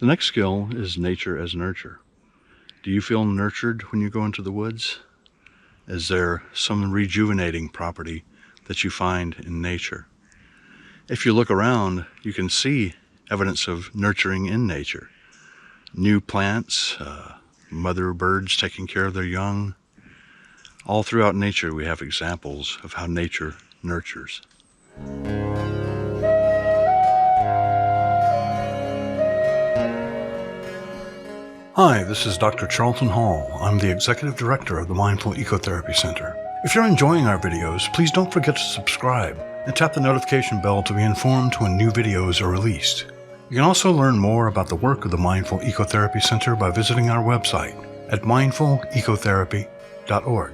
The next skill is nature as nurture. Do you feel nurtured when you go into the woods? Is there some rejuvenating property that you find in nature? If you look around, you can see evidence of nurturing in nature. New plants, mother birds taking care of their young. All throughout nature we have examples of how nature nurtures. Hi, this is Dr. Charlton Hall. I'm the Executive Director of the Mindful Ecotherapy Center. If you're enjoying our videos, please don't forget to subscribe and tap the notification bell to be informed when new videos are released. You can also learn more about the work of the Mindful Ecotherapy Center by visiting our website at mindfulecotherapy.org.